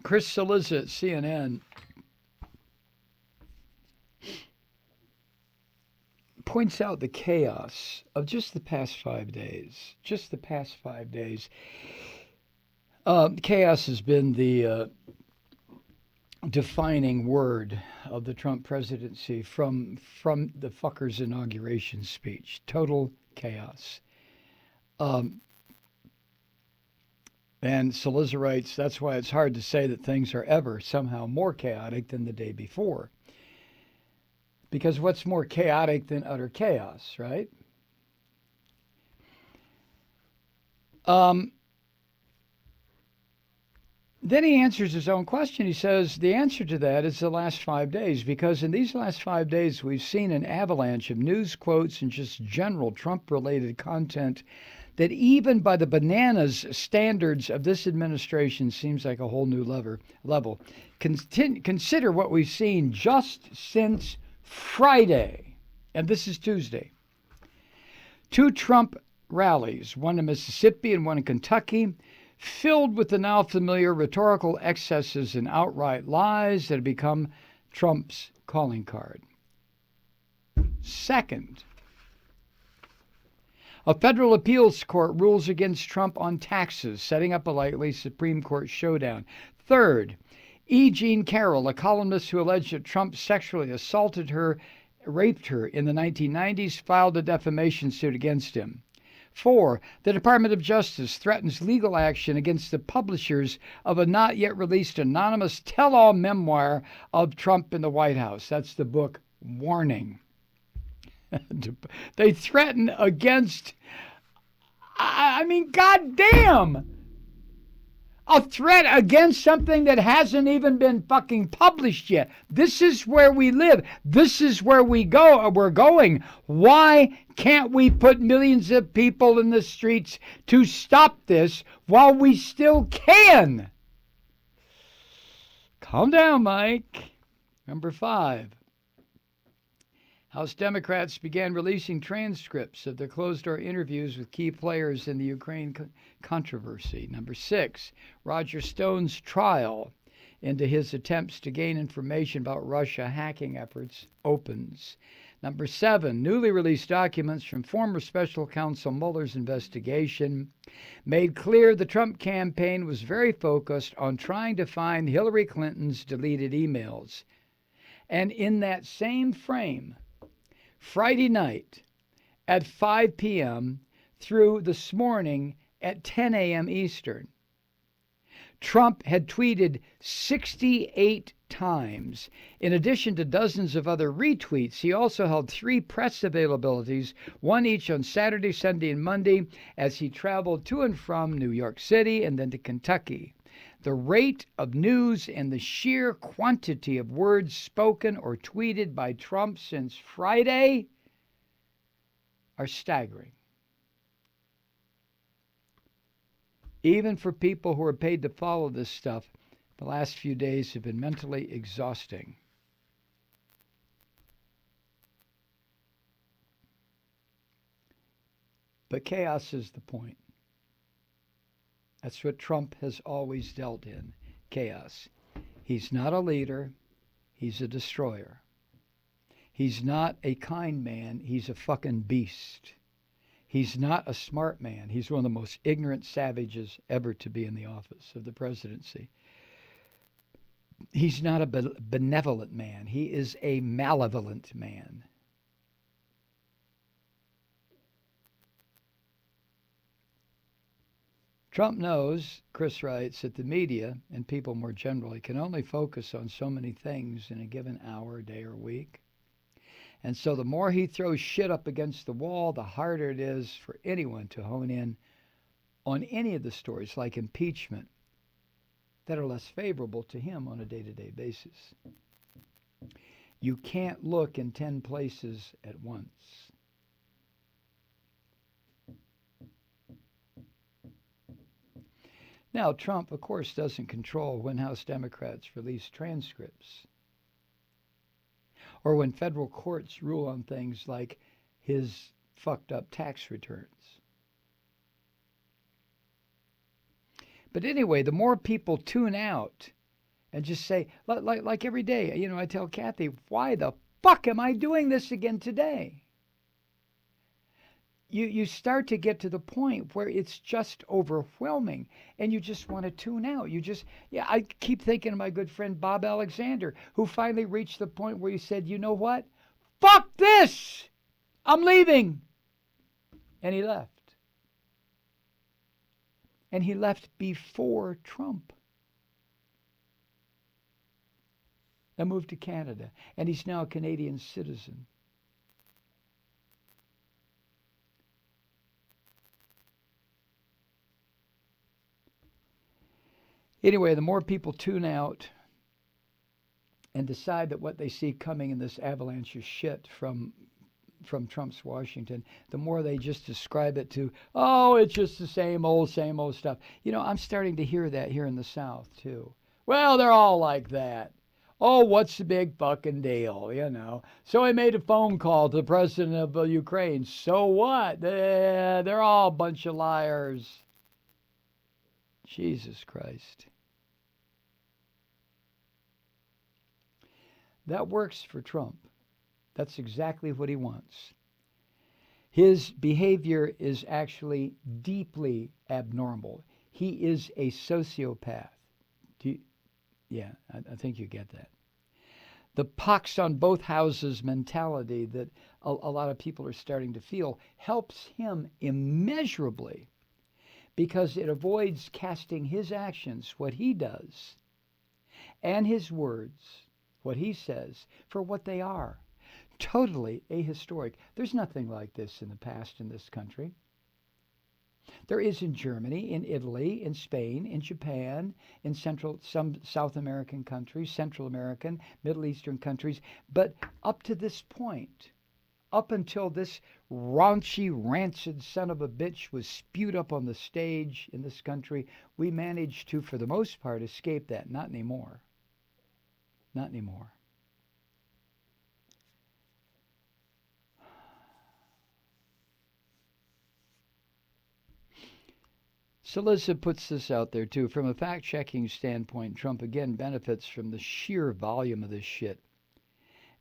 Chris Cillizza at CNN points out the chaos of just the past 5 days. Just the past 5 days. Chaos has been the defining word of the Trump presidency from the fucker's inauguration speech. Total chaos. And Cillizza writes, that's why it's hard to say that things are ever somehow more chaotic than the day before. Because what's more chaotic than utter chaos, right? Then he answers his own question. He says the answer to that is the last 5 days, because in these last 5 days, we've seen an avalanche of news quotes and just general Trump-related content that even by the bananas standards of this administration seems like a whole new level. Consider what we've seen just since Friday, and this is Tuesday. 2 Trump rallies, one in Mississippi and one in Kentucky, filled with the now familiar rhetorical excesses and outright lies that have become Trump's calling card. Second, a federal appeals court rules against Trump on taxes, setting up a likely Supreme Court showdown. Third, E. Jean Carroll, a columnist who alleged that Trump sexually assaulted her, raped her in the 1990s, filed a defamation suit against him. 4, the Department of Justice threatens legal action against the publishers of a not yet released anonymous tell-all memoir of Trump in the White House. That's the book Warning. They threaten against, I mean, goddamn, a threat against something that hasn't even been fucking published yet. This is where we live. This is where we're going. Why can't we put millions of people in the streets to stop this while we still can? Calm down, Mike. Number 5. House Democrats began releasing transcripts of their closed-door interviews with key players in the Ukraine controversy. Number 6, Roger Stone's trial into his attempts to gain information about Russia hacking efforts opens. Number 7, newly released documents from former special counsel Mueller's investigation made clear the Trump campaign was very focused on trying to find Hillary Clinton's deleted emails. And in that same frame, Friday night at 5 p.m. through this morning at 10 a.m. Eastern, Trump had tweeted 68 times. In addition to dozens of other retweets, he also held 3 press availabilities, one each on Saturday, Sunday, and Monday, as he traveled to and from New York City and then to Kentucky. The rate of news and the sheer quantity of words spoken or tweeted by Trump since Friday are staggering. Even for people who are paid to follow this stuff, the last few days have been mentally exhausting. But chaos is the point. That's what Trump has always dealt in, chaos. He's not a leader, he's a destroyer. He's not a kind man, he's a fucking beast. He's not a smart man, he's one of the most ignorant savages ever to be in the office of the presidency. He's not a benevolent man, he is a malevolent man. Trump knows, Chris writes, that the media, and people more generally, can only focus on so many things in a given hour, day, or week. And so the more he throws shit up against the wall, the harder it is for anyone to hone in on any of the stories, like impeachment, that are less favorable to him on a day-to-day basis. You can't look in 10 places at once. Now, Trump, of course, doesn't control when House Democrats release transcripts or when federal courts rule on things like his fucked up tax returns. But anyway, the more people tune out and just say, like every day, I tell Kathy, why the fuck am I doing this again today? You start to get to the point where it's just overwhelming and you just want to tune out. I keep thinking of my good friend Bob Alexander, who finally reached the point where he said, you know what? Fuck this! I'm leaving. And he left. And he left before Trump. And moved to Canada. And he's now a Canadian citizen. Anyway, the more people tune out and decide that what they see coming in this avalanche of shit from Trump's Washington, the more they just describe it to, oh, it's just the same old stuff. I'm starting to hear that here in the South, too. Well, they're all like that. Oh, what's the big fucking deal, So I made a phone call to the president of Ukraine. So what? They're all a bunch of liars. Jesus Christ. That works for Trump. That's exactly what he wants. His behavior is actually deeply abnormal. He is a sociopath. I think you get that. The pox on both houses mentality that a lot of people are starting to feel helps him immeasurably because it avoids casting his actions, what he does, and his words, what he says, for what they are. Totally ahistoric. There's nothing like this in the past in this country. There is in Germany, in Italy, in Spain, in Japan, in some South American countries, Central American, Middle Eastern countries. But up to this point, up until this raunchy, rancid son of a bitch was spewed up on the stage in this country, we managed to, for the most part, escape that. Not anymore. Not anymore. Salissa puts this out there, too. From a fact-checking standpoint, Trump again benefits from the sheer volume of this shit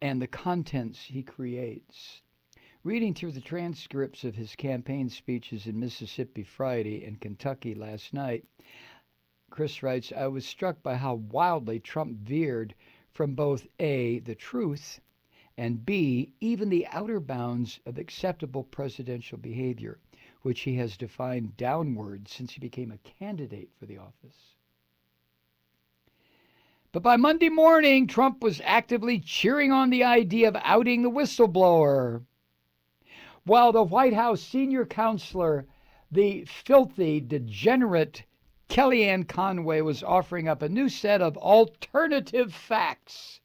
and the contents he creates. Reading through the transcripts of his campaign speeches in Mississippi Friday and Kentucky last night, Chris writes, I was struck by how wildly Trump veered from both A, the truth, and B, even the outer bounds of acceptable presidential behavior, which he has defined downward since he became a candidate for the office. But by Monday morning, Trump was actively cheering on the idea of outing the whistleblower, while the White House senior counselor, the filthy, degenerate Kellyanne Conway, was offering up a new set of alternative facts.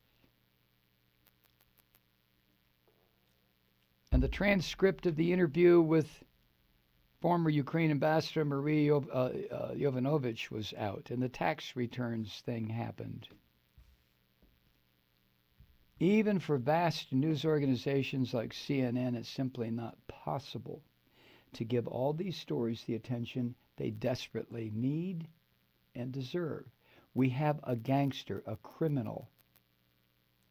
And the transcript of the interview with former Ukraine ambassador Marie Yovanovitch was out, and the tax returns thing happened. Even for vast news organizations like CNN, it's simply not possible to give all these stories the attention they desperately need and deserve. We have a gangster, a criminal,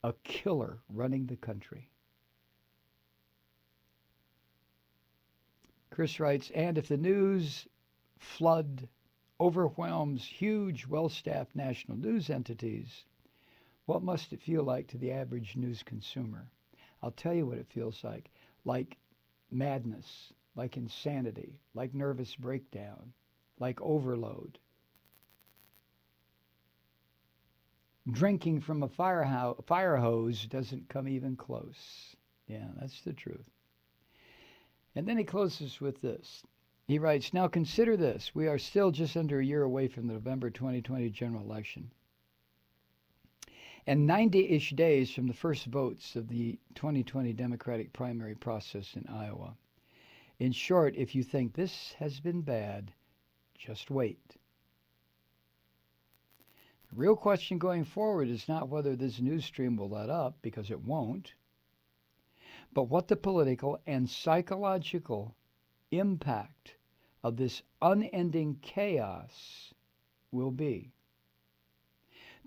a killer running the country. Chris writes, and if the news flood overwhelms huge, well-staffed national news entities, what must it feel like to the average news consumer? I'll tell you what it feels like madness, like insanity, like nervous breakdown, like overload. Drinking from a fire hose doesn't come even close. Yeah, that's the truth. And then he closes with this. He writes, now consider this. We are still just under a year away from the November 2020 general election, and 90-ish days from the first votes of the 2020 Democratic primary process in Iowa. In short, if you think this has been bad, just wait. The real question going forward is not whether this news stream will let up, because it won't, but what the political and psychological impact of this unending chaos will be.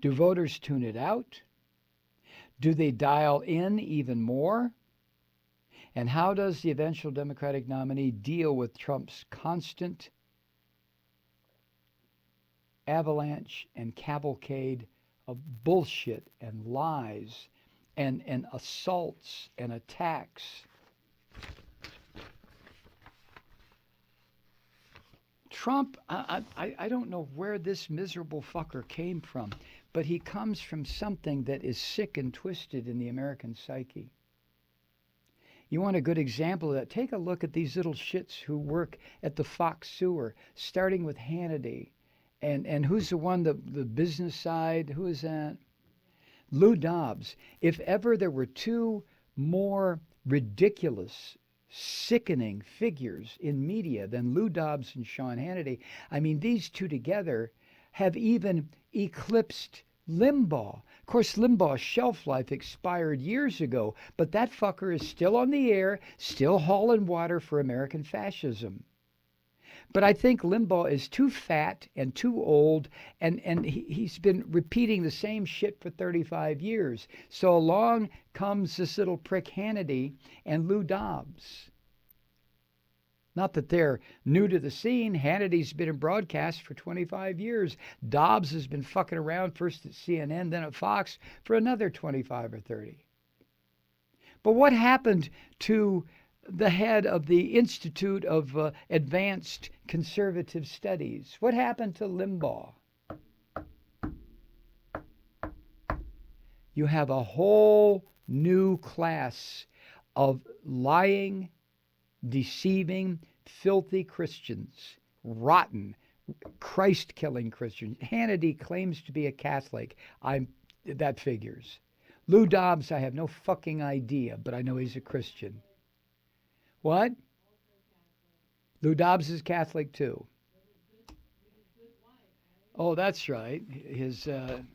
Do voters tune it out? Do they dial in even more? And how does the eventual Democratic nominee deal with Trump's constant avalanche and cavalcade of bullshit and lies and assaults and attacks? Trump, I don't know where this miserable fucker came from, but he comes from something that is sick and twisted in the American psyche. You want a good example of that? Take a look at these little shits who work at the Fox sewer, starting with Hannity. And who's the one, the business side? Who is that? Lou Dobbs. If ever there were two more ridiculous, sickening figures in media than Lou Dobbs and Sean Hannity, I mean, these two together have even eclipsed Limbaugh. Of course, Limbaugh's shelf life expired years ago, but that fucker is still on the air, still hauling water for American fascism. But I think Limbaugh is too fat and too old, and he's been repeating the same shit for 35 years. So along comes this little prick Hannity and Lou Dobbs. Not that they're new to the scene. Hannity's been in broadcast for 25 years. Dobbs has been fucking around first at CNN, then at Fox for another 25 or 30. But what happened to the head of the Institute of Advanced Conservative Studies? What happened to Limbaugh? You have a whole new class of lying, deceiving, filthy Christians, rotten, Christ-killing Christians. Hannity claims to be a Catholic. That figures. Lou Dobbs, I have no fucking idea, but I know he's a Christian. What? Lou Dobbs is Catholic too. Oh, that's right.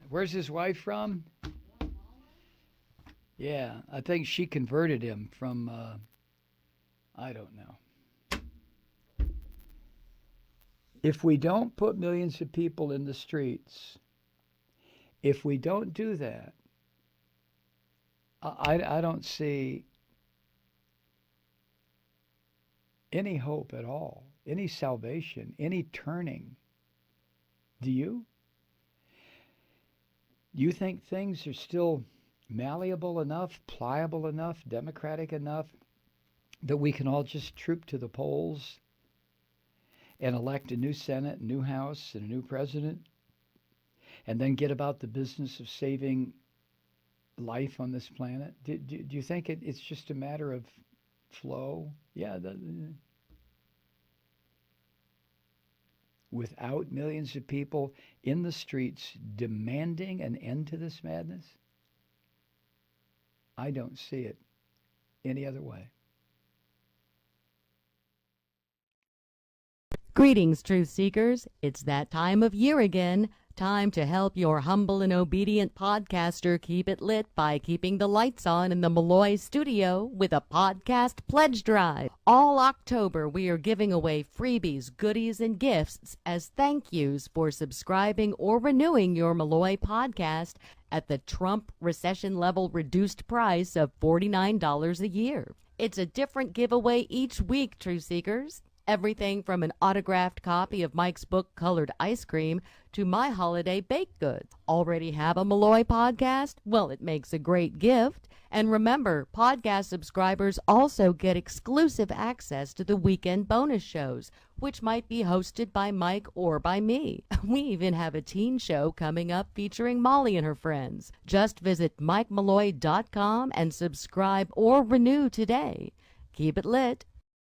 Where's his wife from? Yeah, I think she converted him from, I don't know. If we don't put millions of people in the streets, if we don't do that, I don't see any hope at all, any salvation, any turning. Do you? Do you think things are still malleable enough, pliable enough, democratic enough that we can all just troop to the polls and elect a new Senate, a new House, and a new president, and then get about the business of saving life on this planet? Do you think it's just a matter of flow? Yeah. Without millions of people in the streets demanding an end to this madness? I don't see it any other way. Greetings, truth seekers. It's that time of year again. Time to help your humble and obedient podcaster keep it lit by keeping the lights on in the Malloy studio with a podcast pledge drive. All October, we are giving away freebies, goodies, and gifts as thank yous for subscribing or renewing your Malloy podcast at the Trump recession level reduced price of $49 a year. It's a different giveaway each week, truth seekers. Everything from an autographed copy of Mike's book, Colored Ice Cream, to my holiday baked goods. Already have a Malloy podcast? Well, it makes a great gift. And remember, podcast subscribers also get exclusive access to the weekend bonus shows, which might be hosted by Mike or by me. We even have a teen show coming up featuring Molly and her friends. Just visit MikeMalloy.com and subscribe or renew today. Keep it lit